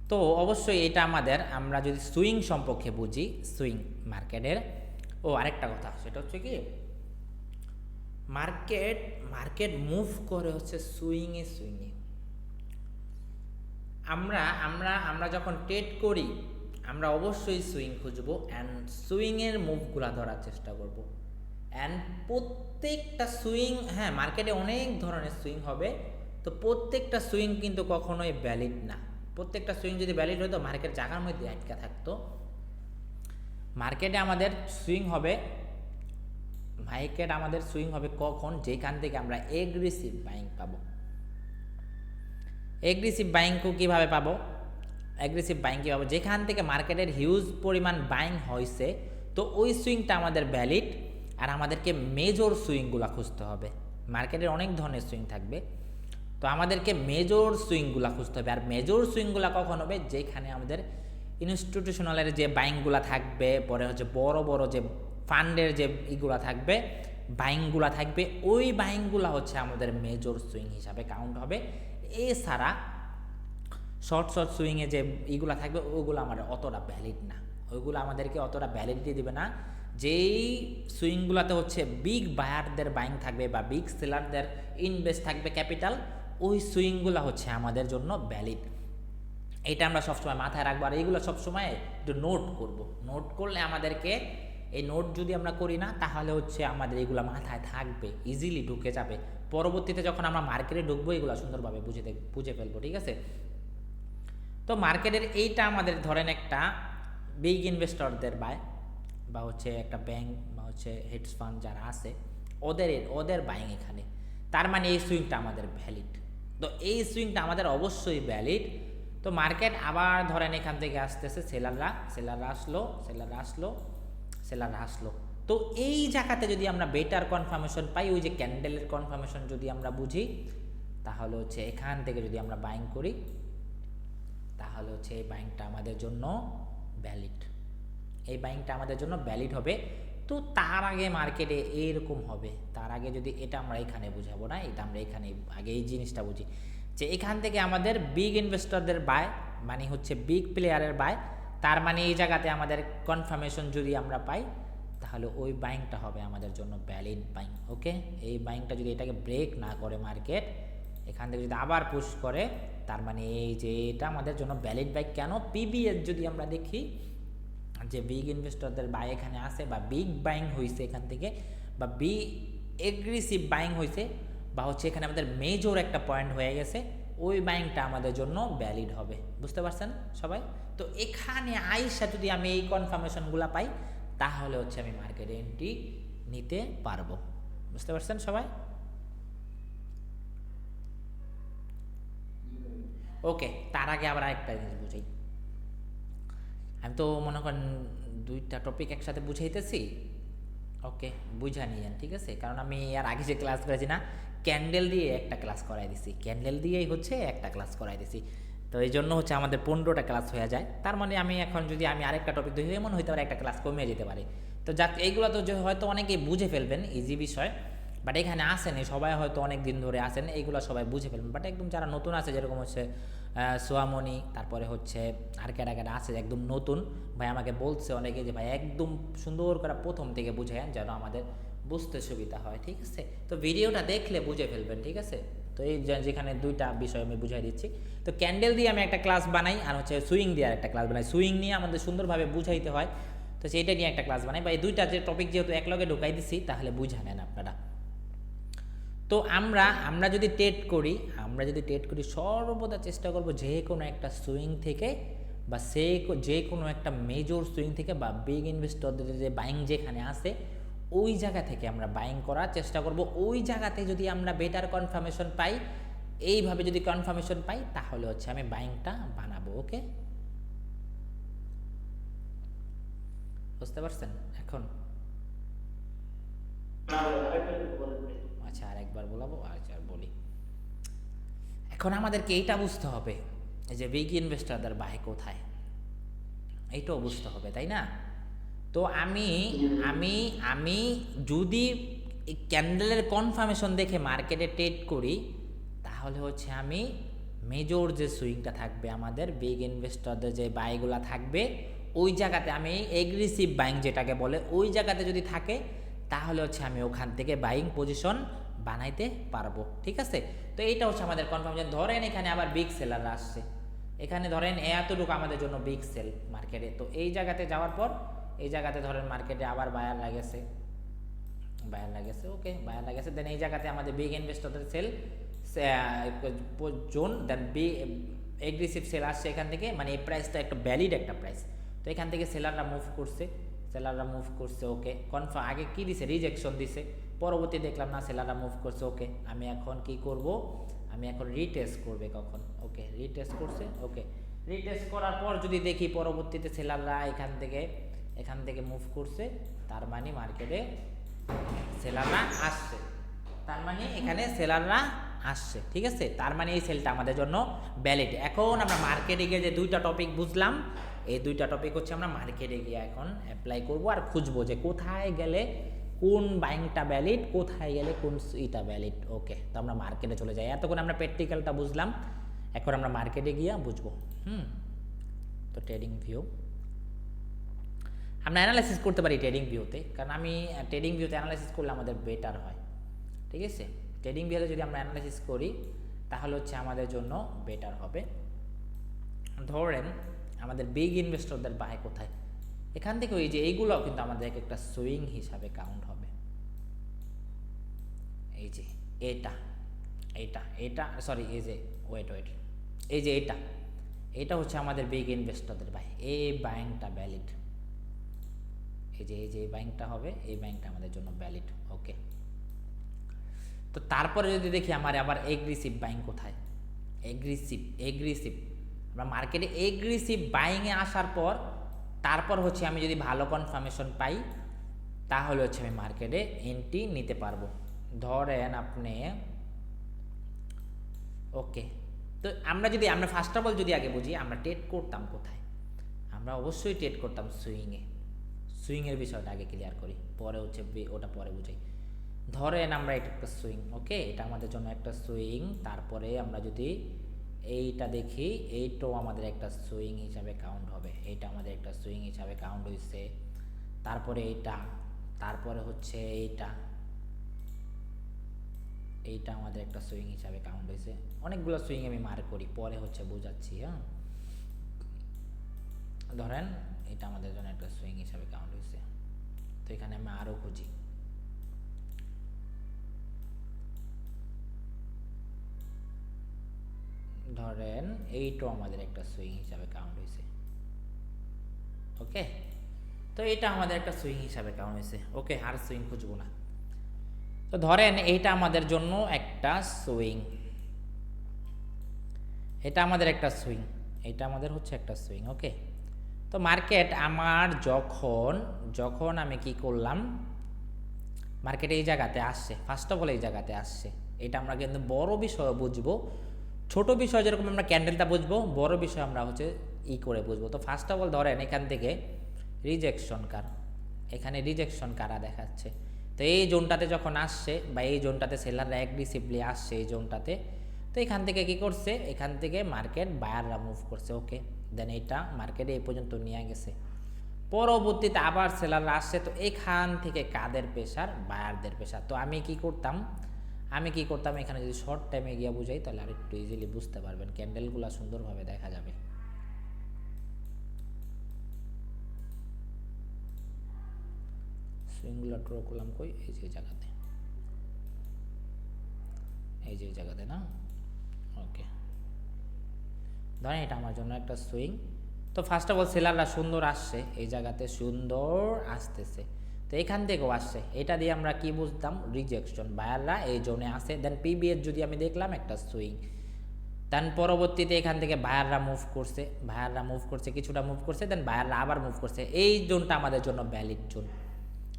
তো অবশ্যই এটা আমরা যদি সুইং সম্পর্কে বুঝি, সুইং মার্কেটের, আরেকটা কথা সেটা হচ্ছে কি, মার্কেট মুভ করে হচ্ছে সুইংয়ে, আমরা যখন ট্রেড করি আমরা অবশ্যই সুইং খুঁজবো অ্যান্ড সুইংয়ের মুভগুলা ধরার চেষ্টা করব। অ্যান্ড প্রত্যেকটা সুইং, হ্যাঁ মার্কেটে অনেক ধরনের সুইং হবে, তো প্রত্যেকটা সুইং কিন্তু কখনোই ভ্যালিড না। প্রত্যেকটা সুইং যদি ভ্যালিড হতো মার্কেট জায়গার মধ্যে আটকা থাকতো। মার্কেটে আমাদের সুইং হবে কখন, যেখান থেকে আমরা এগ্রেসিভ বাইং পাবো। এগ্রেসিভ বাইংকে কীভাবে পাবো? অ্যাগ্রেসিভ বাইং কীভাবে, যেখান থেকে মার্কেটের হিউজ পরিমাণ বাইং হয়েছে, তো ওই সুইংটা আমাদের ভ্যালিড। আর আমাদেরকে মেজর সুইংগুলো খুঁজতে হবে। মার্কেটের অনেক ধরনের সুইং থাকবে, তো আমাদেরকে মেজর সুইংগুলো খুঁজতে হবে। আর মেজর সুইংগুলো কখন হবে, যেখানে আমাদের ইনস্টিটিউশনালের যে বাইংগুলো থাকবে, পরে হচ্ছে বড় বড় যে ফান্ডের যে ইগুলা থাকবে, বাইংগুলা থাকবে, ওই বাইংগুলা হচ্ছে আমাদের মেজর সুইং হিসাবে কাউন্ট হবে। এছাড়া শর্ট সুইংয়ে যে ইগুলা থাকবে ওইগুলো আমার অতটা ভ্যালিড না, ওইগুলো আমাদেরকে অতটা ভ্যালিডিটি দেবে না। যেই সুইংগুলোতে হচ্ছে বিগ বায়ারদের বাইং থাকবে বা বিগ সেলারদের ইনভেস্ট থাকবে ক্যাপিটাল, ওই সুইংগুলো হচ্ছে আমাদের জন্য ভ্যালিড। এটা আমরা সবসময় মাথায় রাখবো। আর এইগুলো সবসময় একটু নোট করব। নোট করলে আমাদেরকে, এই নোট যদি আমরা করি না তাহলে হচ্ছে আমাদের এগুলো মাথায় থাকবে, ইজিলি ঢুকে যাবে। পরবর্তীতে যখন আমরা মার্কেটে ঢুকবো এগুলো সুন্দরভাবে বুঝে ফেলবো, ঠিক আছে। তো মার্কেটের এইটা আমাদের ধরেন একটা বিগ ইনভেস্টরদের বা হচ্ছে একটা ব্যাংক বা হচ্ছে হেডস ফান্ড যারা আছে ওদের বাইং এখানে, তার মানে এই সুইংটা আমাদের ভ্যালিড। তো এই সুইংটা আমাদের অবশ্যই ভ্যালিড। তো মার্কেট আবার ধরেন এখান থেকে আসতেছে, সেলাররা আসলো। তো এই জায়গাতে যদি আমরা বেটার কনফার্মেশন পাই, ওই যে ক্যান্ডেলের কনফার্মেশন যদি আমরা বুঝি, তাহলে হচ্ছে এখান থেকে যদি আমরা বাইং করি, তাহলে হচ্ছে এই বাইংটা আমাদের জন্য ভ্যালিড। এই বাইংটা আমাদের জন্য ভ্যালিড হবে। তো তার আগে মার্কেটে এইরকম হবে, তার আগে যদি এটা আমরা এখানে বুঝাবো না, এটা আমরা এখানে আগে এই জিনিসটা বুঝি যে এখান থেকে আমাদের বিগ ইনভেস্টরদের বাই মানে হচ্ছে বিগ প্লেয়ারের বাই, তার মানে এই জায়গাতে আমাদের কনফার্মেশন যদি আমরা পাই, তাহলে ওই বাইংটা হবে আমাদের জন্য ভ্যালিড বাইং। ওকে, এই বাইংটা যদি এটাকে ব্রেক না করে মার্কেট, এখান থেকে যদি আবার পুশ করে, তার মানে এই যে এটা আমাদের জন্য ভ্যালিড বাই। কেন, পিবিএস যদি আমরা দেখি যে বিগ ইনভেস্টরদের বাই এখানে আসে বা বিগ বাইং হয়েছে এখান থেকে, বা এগ্রেসিভ বাইং হয়েছে, বা হচ্ছে এখানে আমাদের মেজর একটা পয়েন্ট হয়ে গেছে, ওই বাইংটা আমাদের জন্য ভ্যালিড হবে। বুঝতে পারছেন সবাই? তো এখানে আইসা যদি আমি এই কনফার্মেশনগুলো পাই, তাহলে হচ্ছে আমি মার্কেটে এন্ট্রি নিতে পারবো। বুঝতে পারছেন সবাই? ওকে, তার আগে আবার আরেকটা জিনিস বুঝাই। আমি তো মনে করেন দুইটা টপিক একসাথে বুঝাইতেছি, ওকে বুঝা নিয়েন, ঠিক আছে। কারণ আমি আর আগে যে ক্লাস করেছি না, ক্যান্ডেল দিয়ে একটা ক্লাস করাই দিছি, ক্যান্ডেল দিয়েই হচ্ছে একটা ক্লাস করাই দিছি। তো এই জন্য হচ্ছে আমাদের 15টা ক্লাস হয়ে যায়। তার মানে আমি এখন যদি আমি আরেকটা টপিক ধরি, এমন হইতে পারে একটা ক্লাস কমে যেতে পারে। তো যাক, এইগুলো তো হয়তো অনেকেই বুঝে ফেলবেন, ইজি বিষয়। বাট এখানে আসেনি সবাই, হয়তো অনেক দিন ধরে আসেন, এইগুলো সবাই বুঝে ফেলবেন। বাট একদম যারা নতুন আছে, যেরকম হচ্ছে সোয়ামণি, তারপরে হচ্ছে আর কেটা আছে একদম নতুন ভাই, আমাকে বলছে অনেকে যে ভাই একদম সুন্দর করে প্রথম থেকে বুঝায়েন যেন আমাদের বুঝতে সুবিধা হয়, ঠিক আছে। তো ভিডিওটা দেখলে বুঝে ফেলবেন, ঠিক আছে। তো এই যেখানে দুইটা বিষয় আমি বুঝাই দিচ্ছি। তো ক্যান্ডেল দিয়ে আমি একটা ক্লাস বানাই, আর হচ্ছে সুইং দিয়ে একটা ক্লাস বানাই। সুইং নিয়ে আমাদের সুন্দরভাবে বুঝাইতে হয়, তো সেইটা নিয়ে একটা ক্লাস বানাই। বা এই দুইটা যে টপিক যেহেতু একলগে ঢুকাই দিচ্ছি, তাহলে বুঝা নেন আপনারা। তো আমরা যদি ট্রেড করি, সর্বদা চেষ্টা করব যে কোনো একটা সুইং থেকে বা যে কোনো একটা মেজর সুইং থেকে বা বিগ ইনভেস্টরদের যে বাইং যেখানে আসে, ওই জায়গা থেকে আমরা বাইং করার চেষ্টা করব। ওই জায়গাতে যদি আমরা বেটার কনফার্মেশন পাই, এইভাবে যদি কনফার্মেশন পাই, তাহলে হচ্ছে আমি বাইংটা বানাবো। ওকে, বুঝতে পারছেন এখন? আচ্ছা, আরেকবার বলাবো। আচ্ছা বলি, এখন আমাদেরকে এইটা বুঝতে হবে যে বিগ ইনভেস্টরদের বাই কোথায়, এইটাও বুঝতে হবে, তাই না? তো আমি আমি আমি যদি এই ক্যান্ডেলের কনফার্মেশন দেখে মার্কেটে ট্রেড করি, তাহলে হচ্ছে আমি মেজর যে সুইংটা থাকবে আমাদের বিগ ইনভেস্টরদের যে বাইগুলা থাকবে, ওই জায়গাতে আমি এগ্রেসিভ বাইং যেটাকে বলে, ওই জায়গাতে যদি থাকে, তাহলে হচ্ছে আমি ওখান থেকে বাইং পজিশন বানাইতে পারবো, ঠিক আছে। তো এইটা হচ্ছে আমাদের কনফার্মেশন। ধরেন এখানে আবার বিগ সেলাররা আসছে, এখানে ধরেন এতটুকু আমাদের জন্য বিগ সেল মার্কেটে। তো এই জায়গাতে যাওয়ার পর, এই জায়গাতে ধরেন মার্কেটে আবার বায়ার লাগেছে, ওকে বায়ার লাগেছে, দেন এই জায়গাতে আমাদের বিগ ইনভেস্টরদের সেল জোন, দেন এগ্রেসিভ সেল আসছে এখান থেকে, মানে এই প্রাইসটা একটা ভ্যালিড একটা প্রাইস। তো এখান থেকে সেলাররা মুভ করছে, ওকে কনফার্ম। আগে কি দিছে, রিজেকশন দিছে, পরবর্তী দেখলাম না সেলাররা মুভ করছে, ওকে আমি এখন কি করব, আমি এখন রিটেস্ট করবে কখন, ওকে রিটেস্ট করছে, ওকে রিটেস্ট করার পর যদি দেখি পরবর্তীতে সেলাররা এখান থেকে মুভ করছে, তার মানে মার্কেটে সেলাররা আসছে, তার মানে এখানে সেলাররা আসছে, ঠিক আছে, তার মানে এই সেলটা আমাদের জন্য ভ্যালিড। এখন আমরা মার্কেটে গিয়ে যে দুইটা টপিক বুঝলাম, এই দুইটা টপিক হচ্ছে আমরা মার্কেটে গিয়ে এখন অ্যাপ্লাই করব আর খুঁজবো যে কোথায় গেলে কোন বাইংটা ভ্যালিড, কোথায় গেলে কোন ইটা ভ্যালিড। ওকে, তো আমরা মার্কেটে চলে যাই। এতক্ষণ আমরা প্র্যাকটিক্যালটা বুঝলাম, এখন আমরা মার্কেটে গিয়ে বুঝবো। তো ট্রেডিং ভিউ আমরা অ্যানালাইসিস করতে পারি ট্রেডিং ভিউতে, কারণ আমি ট্রেডিং ভিউতে অ্যানালাইসিস করলে আমাদের বেটার হয়, ঠিক আছে। ট্রেডিং ভিউতে যদি আমরা অ্যানালাইসিস করি তাহলে হচ্ছে আমাদের জন্য বেটার হবে। ধরেন আমাদের বিগ ইনভেস্টরদের বাই কোথায়, এখান থেকে ওই যে এইগুলোও কিন্তু আমাদের একটা সুইং হিসাবে কাউন্ট হবে। এই যে এটা সরি, এই যে ওয়েট এই যে এটা হচ্ছে আমাদের বিগ ইনভেস্টরদের বাই, এই বাইংটা ভ্যালিড, এই যে বাইংটা হবে, এই বাইংটা আমাদের জন্য ভ্যালিড। ওকে, তো তারপরে যদি দেখি আমার আবার এগ্রেসিভ বাইং কোথায়, এগ্রেসিভ আমরা মার্কেটে এগ্রেসিভ বাইংয়ে আসার পর তারপর হচ্ছে আমি যদি ভালো কনফার্মেশন পাই তাহলে হচ্ছে আমি মার্কেটে এন্ট্রি নিতে পারবো। ধরেন আপনি ওকে, তো আমরা ফার্স্ট অফ অল যদি আগে বুঝি আমরা ট্রেড করতাম কোথায়, আমরা অবশ্যই ট্রেড করতাম সুইংয়ের বিষয়টা আগে ক্লিয়ার করি, পরে হচ্ছে ওটা পরে বুঝাই। ধরেন আমরা এটা একটা সুইং, ওকে, এটা আমাদের জন্য একটা সুইং, তারপরে আমরা যদি এইটা দেখি এইটাও আমাদের একটা সুইং হিসাবে কাউন্ট হবে, এইটা আমাদের একটা সুইং হিসাবে কাউন্ট হয়েছে, তারপরে তারপরে হচ্ছে এইটা আমাদের একটা সুইং হিসাবে কাউন্ট হয়েছে। অনেকগুলো সুইং আমি মার্ক করি, পরে হচ্ছে বোঝাচ্ছি। ধরেন এটা আমাদের জন্য একটা সুইং হিসাবে কাউন্ট হয়েছে, তো এখানে আমি আরও খুঁজি। ধরেন এইটাও আমাদের একটা সুইং হিসাবে কাউন্ট হয়েছে, ওকে, তো এটা আমাদের একটা সুইং হিসাবে কাউন্ট হয়েছে। ওকে, আর সুইং খুঁজবো না। তো ধরেন এইটা আমাদের জন্য একটা সুইং, এটা আমাদের একটা সুইং, এটা আমাদের হচ্ছে একটা সুইং। ওকে, তো মার্কেট আমার যখন আমি কি করলাম, মার্কেট এই জায়গাতে আসছে, ফার্স্ট অফ অল এই জায়গাতে আসছে, এটা আমরা কিন্তু বড় বিষয় বুঝবো, ছোট বিষয় যেরকম আমরা ক্যান্ডেলটা বুঝবো, বড় বিষয় আমরা হচ্ছে করে বুঝবো। তো ফার্স্ট অফ অল ধরেন এখান থেকে এখানে রিজেকশন কারা দেখাচ্ছে, তো এই জোনটাতে যখন আসছে বা এই জোনটাতে সেলাররা অ্যাগ্রেসিভলি আসছে এই জোনটাতে, তো এখান থেকে কি করছে, এখান থেকে মার্কেট বায়াররা মুভ করছে। ওকে, দেন এটা মার্কেটে এই পর্যন্ত নিয়ে গেছে, পরবর্তীতে আবার সেলাররা আসছে, তো এখান থেকে কাদের প্রেশার, বায়ারদের প্রেশার। তো আমি কি করতাম এখানে যদি শর্ট টাইমে গিয়ে বুঝাই তাহলে আর একটু ইজিলি বুঝতে পারবেন, ক্যান্ডেলগুলো সুন্দরভাবে দেখা যাবে। সুইংগুলো ড্র করলাম কই, এই যে জায়গাতে না। ওকে, ধরেন এটা আমার জন্য একটা সুইং। তো ফার্স্ট অফ অল সেলাররা সুন্দর আসছে, এই জায়গাতে সুন্দর আসতেছে, তো এখান থেকেও আসছে, এটা দিয়ে আমরা কি বুঝতাম, রিজেকশন, বায়াররা এই জোনে আসে। দেন পিবিএস যদি আমি দেখলাম একটা সুইং, দেন পরবর্তীতে এখান থেকে বায়াররা মুভ করছে, কিছুটা মুভ করছে, দেন বায়াররা আবার মুভ করছে, এই জোনটা আমাদের জন্য ভ্যালিড জোন,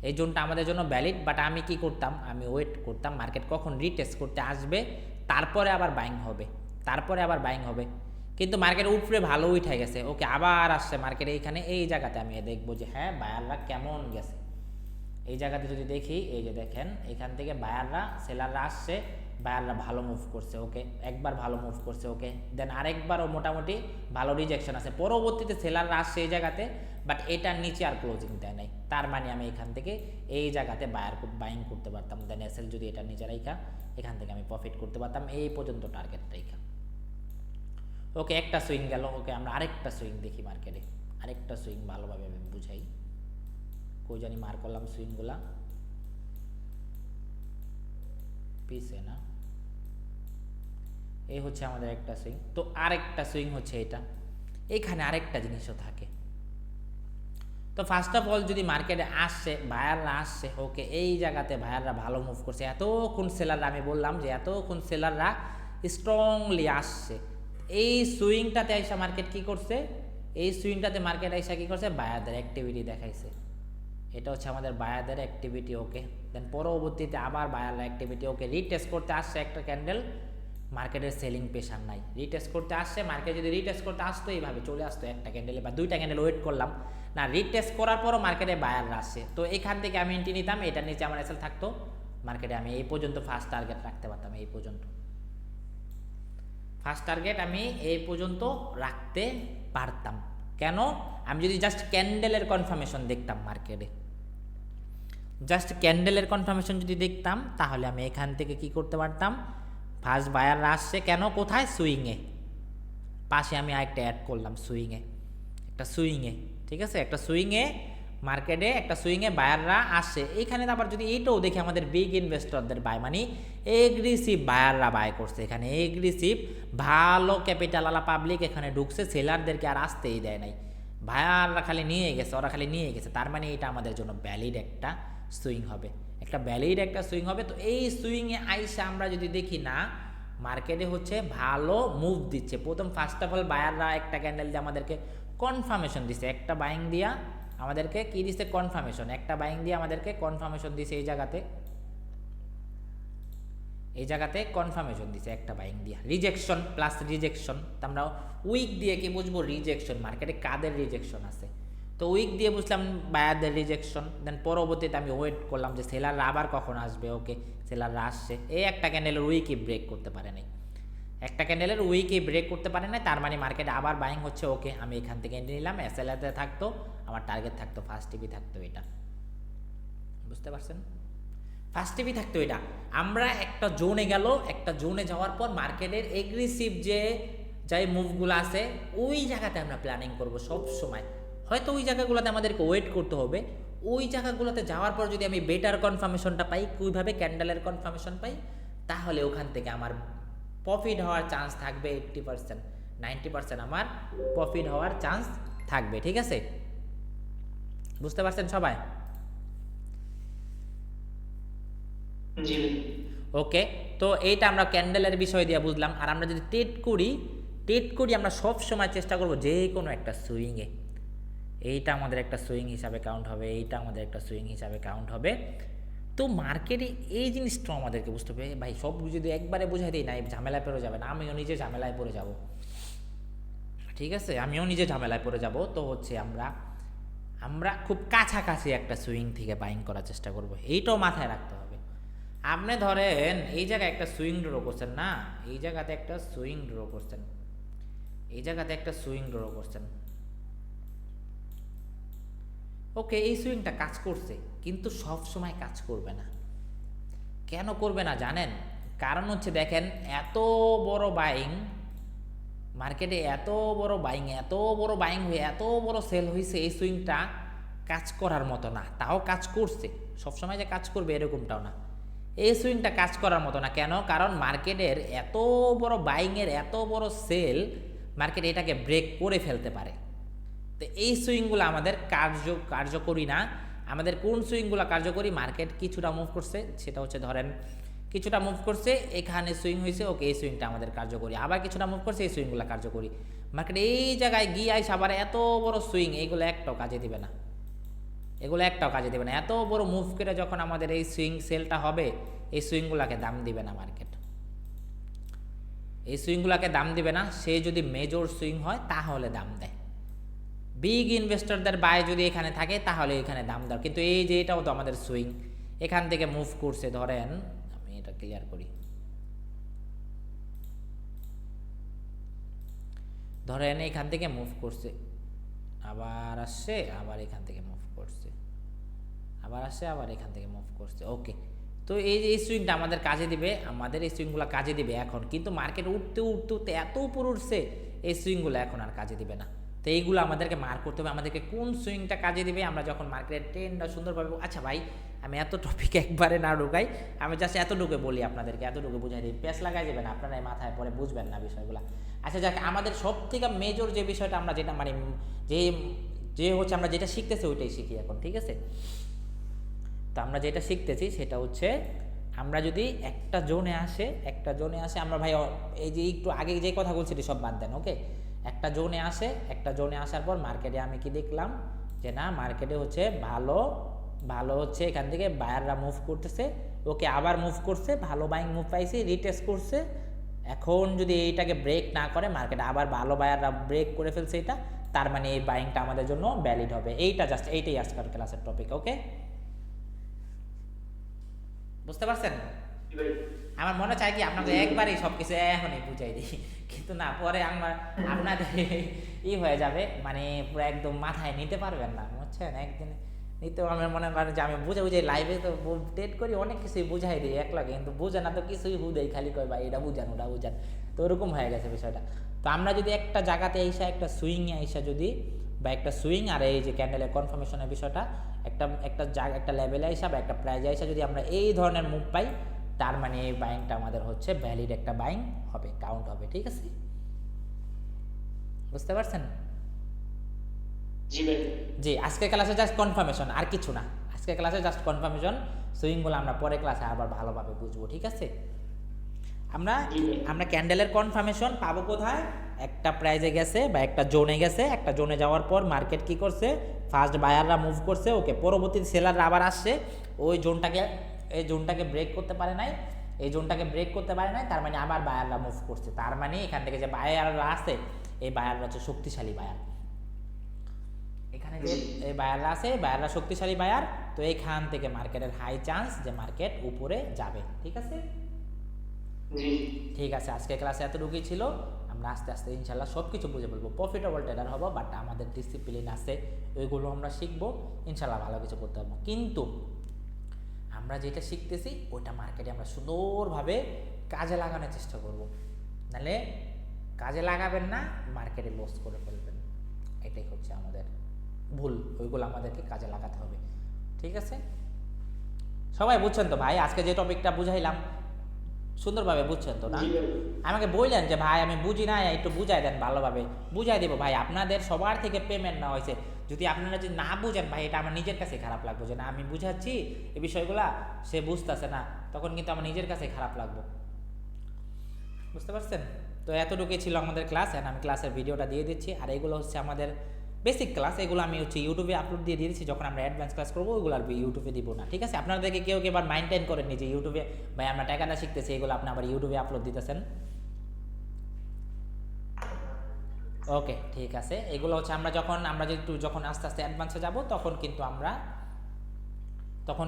এই জোনটা আমাদের জন্য ভ্যালিড। বাট আমি কি করতাম, আমি ওয়েট করতাম মার্কেট কখন রিটেস্ট করতে আসবে, তারপরে আবার বাইং হবে, কিন্তু মার্কেট উপরে ভালো উঠে গেছে। ওকে, আবার আসছে মার্কেট এইখানে, এই জায়গাতে আমি দেখবো যে হ্যাঁ বায়াররা কেমন গেছে। এই জায়গাতে যদি দেখি, এই যে দেখেন এখান থেকে সেলাররা আসছে, বায়াররা ভালো মুভ করছে। ওকে, একবার ভালো মুভ করছে, ওকে, দেন আরেকবারও মোটামুটি ভালো রিজেকশন আছে, পরবর্তীতে সেলাররা আসছে এই জায়গাতে, বাট এটার নিচে আর ক্লোজিং দেয় নাই, তার মানে আমি এখান থেকে এই জায়গাতে বাইং করতে পারতাম। দেন এসএল যদি এটার নিচে রাখা, এখান থেকে আমি প্রফিট করতে পারতাম, এই পর্যন্ত টার্গেট রাখা। ওকে, একটা সুইং গেল। ওকে, আমরা আরেকটা সুইং দেখি মার্কেটে, আরেকটা সুইং ভালোভাবে আমি বুঝাই, কই জানি মার করলাম সুইংগুলা, পিছে না, এই হচ্ছে আমাদের একটা সুইং। তো আরেকটা সুইং হচ্ছে এটা, এখানে আরেকটা জিনিসও থাকে। তো ফার্স্ট অফ অল যদি মার্কেটে আসছে, বায়াররা আসছে, ওকে, এই জায়গাতে বায়াররা ভালো মুভ করছে, এতক্ষণ সেলাররা, আমি বললাম যে এতক্ষণ সেলাররা স্ট্রংলি আসছে, এই সুইংটাতে আইসা মার্কেট কি করছে, এই সুইংটাতে মার্কেট আইসা কি করছে, বায়ারদের অ্যাক্টিভিটি দেখাইছে। এটা হচ্ছে আমাদের বায়ারদের অ্যাক্টিভিটি, ওকে। দেন পরবর্তীতে আবার বায়াররা অ্যাক্টিভিটি, ওকে। রিটেস্ট করতে আসছে একটা ক্যান্ডেল, মার্কেটের সেলিং প্রেশার নাই, রিটেস্ট করতে আসছে, মার্কেট যদি রিটেস্ট করতে আসতো এইভাবে চলে আসতো একটা ক্যান্ডেলে বা দুইটা ক্যান্ডেল ওয়েট করলাম না, রিটেস্ট করার পরও মার্কেটে বায়াররা আসছে, তো এখান থেকে আমি এন্ট্রি নিতাম, এটার নিচে আমার এসএল থাকতো, মার্কেটে আমি এই পর্যন্ত ফার্স্ট টার্গেট রাখতে পারতাম, এই পর্যন্ত ফার্স্ট টার্গেট আমি এই পর্যন্ত রাখতে পারতাম। কেন? আমি যদি জাস্ট ক্যান্ডেলের কনফার্মেশন দেখতাম মার্কেটে, জাস্ট ক্যান্ডেলের কনফার্মেশন যদি দেখতাম, তাহলে আমি এখান থেকে কি করতে পারতাম, ফার্স্ট বায়াররা আসছে কেন, কোথায়, সুইংয়ে, পাশে আমি আরেকটা অ্যাড করলাম সুইংয়ে, একটা সুইংয়ে, ঠিক আছে, একটা সুইংয়ে মার্কেটে একটা সুইংয়ে বায়াররা আসছে। এইখানে আবার যদি এইটাও দেখি আমাদের বিগ ইনভেস্টরদের বাই, মানে এগ্রেসিভ বায়াররা বাই করছে, এখানে এগ্রেসিভ ভালো ক্যাপিটালওয়ালা পাবলিক এখানে ঢুকছে, সেলারদেরকে আর আসতেই দেয় নাই, বায়াররা খালি নিয়ে গেছে, ওরা খালি নিয়ে গেছে, তার মানে এটা আমাদের জন্য ভ্যালিড একটা সুইং হবে, একটা ভ্যালিড একটা সুইং হবে। তো এই সুইংয়ে আইসা আমরা যদি দেখি না মার্কেটে হচ্ছে ভালো মুভ দিচ্ছে, প্রথম ফার্স্ট অফ অল বায়াররা একটা ক্যান্ডেল দিয়ে আমাদেরকে কনফার্মেশন দিছে, একটা বাইং দিয়া আমাদেরকে কি দিছে, কনফার্মেশন, একটা বাইং দিয়ে আমাদেরকে কনফার্মেশন দিছে, এই জায়গাতে কনফার্মেশন দিছে একটা বাইং দিয়া, রিজেকশন প্লাস রিজেকশন, তো আমরা উইক দিয়ে কি বুঝবো, রিজেকশন, মার্কেটে কাদের রিজেকশন আছে, তো উইক দিয়ে বুঝলাম বায়ারদের রিজেকশন। দেন পরবর্তীতে আমি ওয়েট করলাম যে সেলাররা আবার কখন আসবে, ওকে সেলাররা আসছে, এই একটা ক্যান্ডেলের উইকই ব্রেক করতে পারে নাই, একটা ক্যান্ডেলের উইকই ব্রেক করতে পারে না, তার মানে মার্কেটে আবার বাইং হচ্ছে, ওকে আমি এখান থেকে এন্ট্রি নিলাম, এসএলআতে থাকতো, আমার টার্গেট থাকতো ফার্স্ট টিভি থাকতো, এটা বুঝতে পারছেন, ফার্স্ট টিভি থাকতো এটা। আমরা একটা জোনে গেল, একটা জোনে যাওয়ার পর মার্কেটের এগ্রেসিভ যে যাই মুভগুলো আছে ওই জায়গাতে আমরা প্ল্যানিং করব সব সময়, হয়তো ওই জায়গাগুলোতে আমাদেরকে ওয়েট করতে হবে, ওই জায়গাগুলোতে যাওয়ার পর যদি আমি বেটার কনফার্মেশনটা পাই, কীভাবে ক্যান্ডেলের কনফার্মেশন পাই, তাহলে ওখান থেকে আমার প্রফিট হওয়ার চান্স থাকবে 80%, 90% আমার প্রফিট হওয়ার চান্স থাকবে, ঠিক আছে, বুঝতে পারছেন সবাই? ওকে, তো এইটা আমরা ক্যান্ডেলের বিষয় দিয়ে বুঝলাম। আর আমরা যদি ট্রেড করি আমরা সব সময় চেষ্টা করব যে কোনো একটা সুইংয়ে, এইটা আমাদের একটা সুইং হিসাবে কাউন্ট হবে, এইটা আমাদের একটা সুইং হিসাবে কাউন্ট হবে। তো মার্কেটে এই জিনিসটা আমাদেরকে বুঝতে হবে, ভাই সব যদি একবারে বুঝাই দিই না ঝামেলায় পড়ে যাবে না, আমিও নিজে ঝামেলায় পড়ে যাব, ঠিক আছে, আমিও নিজে ঝামেলায় পড়ে যাব। তো হচ্ছে আমরা খুব কাছাকাছি একটা সুইং থেকে বাইং করার চেষ্টা করব, এইটাও মাথায় রাখতে হবে। আপনি ধরেন এই জায়গায় একটা সুইং ড্র করছেন না, এই জায়গাতে একটা সুইং ড্র করছেন, এই জায়গাতে একটা সুইং ড্র করছেন, ওকে এই সুইংটা কাজ করছে, কিন্তু সব সময় কাজ করবে না। কেন করবে না জানেন? কারণ হচ্ছে দেখেন এত বড় বাইং মার্কেটে, এত বড় বাইং হয়ে এত বড় সেল হয়েছে, এই সুইংটা কাজ করার মতো না, তাও কাজ করছে, সবসময় যে কাজ করবে এরকমটাও না, এই সুইংটা কাজ করার মতো না। কেন? কারণ মার্কেটের এত বড় বাইংয়ের এত বড় সেল, মার্কেট এটাকে ব্রেক করে ফেলতে পারে। তো এই সুইংগুলো আমাদের কার্যকরী না। আমাদের কোন সুইংগুলো কার্যকরী? মার্কেট কিছুটা মুভ করছে, সেটা হচ্ছে ধরেন কিছুটা মুভ করছে, এখানে সুইং হয়েছে, ওকে এই সুইংটা আমাদের কার্যকরী, আবার কিছুটা মুভ করছে, এই সুইংগুলো কার্যকরী। মার্কেট এই জায়গায় গিয়ে আইসে আবার এত বড় সুইং, এইগুলো একটাও কাজে দিবে না, এত বড় মুভ করে যখন আমাদের এই সুইং সেলটা হবে, এই সুইংগুলোকে দাম দিবে না মার্কেট, এই সুইংগুলোকে দাম দিবে না। সে যদি মেজর সুইং হয় তাহলে দাম দেয়, বিগ ইনভেস্টরদের বাই যদি এখানে থাকে তাহলে এখানে দাম দেয়। কিন্তু এই যে এটাও তো আমাদের সুইং, এখান থেকে মুভ করছে, ধরেন আমি এটা ক্লিয়ার করি, ধরেন এখান থেকে মুভ করছে, আবার আসছে, আবার এখান থেকে মুভ করছে, আবার আসছে, আবার এখান থেকে মুভ করছে, ওকে। তো এই যে এই সুইংটা আমাদের কাজে দিবে, আমাদের এই সুইংগুলো কাজে দিবে এখন, কিন্তু মার্কেট উঠতে উঠতে উঠতে এত উপর উঠছে, এই সুইংগুলো এখন আর কাজে দিবে না। তো এইগুলো আমাদেরকে মার্ক করতে হবে, আমাদেরকে কোন সুইংটা কাজে দিবে। আমরা যখন মার্কেটের ট্রেন্ডটা সুন্দরভাবে, আচ্ছা ভাই আমি এত টপিক একবারে না ঢুকাই, আমি জাস্ট এতটুকু বলি আপনাদেরকে, এতটুকু বুঝাই দিই, পেস লাগাই যাবেন আপনারা মাথায় পরে বুঝবেন না বিষয়গুলো। আচ্ছা যাক, আমাদের সব থেকে মেজর যে বিষয়টা আমরা যেটা মানে যে হচ্ছে আমরা যেটা শিখতেছি ওইটাই শিখি এখন, ঠিক আছে। তো আমরা যেটা শিখতেছি সেটা হচ্ছে আমরা যদি একটা জোনে আসে আমরা ভাই এই যে একটু আগে যে কথা বলছি সব বাদ দেন, ওকে। একটা জোনে আসার পর মার্কেটে আমি কি দেখলাম যে না মার্কেটে হচ্ছে ভালো হচ্ছে এখান থেকে বায়াররা মুভ করতেছে, ওকে আবার মুভ করছে, ভালো বাইং মুভ পাইছি, রিটেস্ট করছে। এখন যদি এইটাকে ব্রেক না করে মার্কেট আবার ভালো বায়াররা ব্রেক করে ফেলছে, এটা তার মানে এই বাইংটা আমাদের জন্য ভ্যালিড হবে। এইটাই আজকের ক্লাসের টপিক, ওকে। বুঝতে পারছেন? আমার মনে চাই কি আপনাকে একবারই সব কিছু এখনই বুঝাই দিই, কিন্তু না পরে আপনাদের হয়ে যাবে, মানে পুরো একদম মাথায় নিতে পারবেন না, বুঝছেন। একদিন নিতে আমার মনে করেন যে আমি বুঝে লাইভে তো ডেট করি, অনেক কিছুই বুঝাই দিই এক লাগে, কিন্তু বুঝে না তো কিছুই হুদেই, খালি কয় ভাই এটা বুঝান ওটা বুঝান, তো ওরকম হয়ে গেছে বিষয়টা। তো আমরা যদি একটা জায়গাতে একটা সুইংয়ে যদি বা একটা সুইং আর এই যে ক্যান্ডেলের কনফার্মেশনের বিষয়টা একটা লেভেলে বা একটা প্রাইজে যদি আমরা এই ধরনের মুভ পাই, তার মানে এই বাইংটা আমাদের হচ্ছে ভ্যালিড একটা বাইং হবে, কাউন্ট হবে, ঠিক আছে। বুঝতে পারছেন? জি, আজকের ক্লাসে জাস্ট কনফার্মেশন, আর কিছু না। আজকের ক্লাসে জাস্ট কনফার্মেশন, সুইংগুলো আমরা পরে ক্লাসে আবার ভালোভাবে বুঝবো, ঠিক আছে। আমরা ক্যান্ডেলের কনফার্মেশন পাবো কোথায়? একটা প্রাইজে গেছে বা একটা জোনে গেছে, একটা জোনে যাওয়ার পর মার্কেট কি করছে, ফার্স্ট বায়াররা মুভ করছে, ওকে, পরবর্তী সেলাররা আবার আসছে, এই জোনটাকে ব্রেক করতে পারে নাই, তার মানে আবার বায়াররা মুভ করছে, তার মানে এখান থেকে যে বায়াররা আছে এই বায়াররা হচ্ছে শক্তিশালী বায়ার। এখানে যে এই বায়াররা আছে, বায়াররা শক্তিশালী বায়ার, তো এইখান থেকে মার্কেটের হাই চান্স যে মার্কেট উপরে যাবে, ঠিক আছে। ঠিক আছে, আজকে ক্লাসে এতটুকুই ছিল। আমরা আস্তে আস্তে ইনশাল্লাহ সব কিছু বুঝে বলবো, প্রফিটেবল ট্রেডার হবো, বাট আমাদের ডিসিপ্লিন আছে, ওইগুলো আমরা শিখবো, ইনশাল্লাহ ভালো কিছু করতে পারবো। কিন্তু আমরা যেটা শিখতেছি ওইটা মার্কেটে আমরা সুন্দরভাবে কাজে লাগানোর চেষ্টা করব, নাহলে কাজে লাগাবেন না, মার্কেটে লস করে ফেলবেন, এটাই হচ্ছে আমাদের ভুল। ওইগুলো আমাদেরকে কাজে লাগাতে হবে, ঠিক আছে। সবাই বুঝছেন তো ভাই? আজকে যে টপিকটা বুঝাইলাম সুন্দরভাবে বুঝছেন তো না? আমাকে বললেন যে ভাই আমি বুঝি না, একটু বুঝাই দেন, ভালোভাবে বুঝাই দেবো ভাই। আপনাদের সবার থেকে পেমেন্ট নেওয়া হয়েছে, যদি আপনারা যদি না বুঝেন ভাই, এটা আমার নিজের কাছে খারাপ লাগবে, যে না আমি বুঝাচ্ছি এই বিষয়গুলা, সে বুঝতেছে না, তখন কিন্তু আমার নিজের কাছে খারাপ লাগবে। বুঝতে পারছেন তো? এতটুকুই ছিল আমাদের ক্লাস, এন্ড আমি ক্লাসের ভিডিওটা দিয়ে দিচ্ছি। আর এগুলো হচ্ছে আমাদের বেসিক ক্লাস, এগুলো আমি হচ্ছে ইউটিউবে আপলোড দিয়ে দিচ্ছি। যখন আমরা অ্যাডভান্স ক্লাস করবো ওইগুলো আর ইউটিউবে দিব না, ঠিক আছে। আপনাদেরকে কেউ এবার মাইন্টেন করেন যে ইউটিউবে ভাই আমরা টাকাটা শিখতেছি, এগুলো আপনি আবার ইউটিউবে আপলোড দিতেছেন। ওকে, ঠিক আছে। এগুলো হচ্ছে আমরা যখন আস্তে আস্তে অ্যাডভান্সে যাব, তখন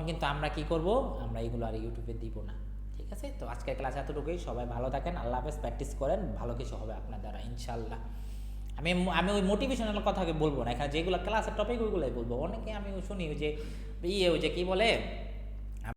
কিন্তু আমরা কি করব, আমরা এগুলো আর ইউটিউবে দিব না, ঠিক আছে। তো আজকের ক্লাস এতটুকুই, সবাই ভালো থাকেন, আল্লাহ হাফেজ। প্র্যাকটিস করেন, ভালো কিছু হবে আপনার দ্বারা ইনশাল্লাহ। আমি ওই মোটিভেশনাল কথাকে বলবো না এখানে, যেগুলো ক্লাসের টপিক ওইগুলোই বলবো। অনেকে আমি শুনি যে ওই যে কি বলে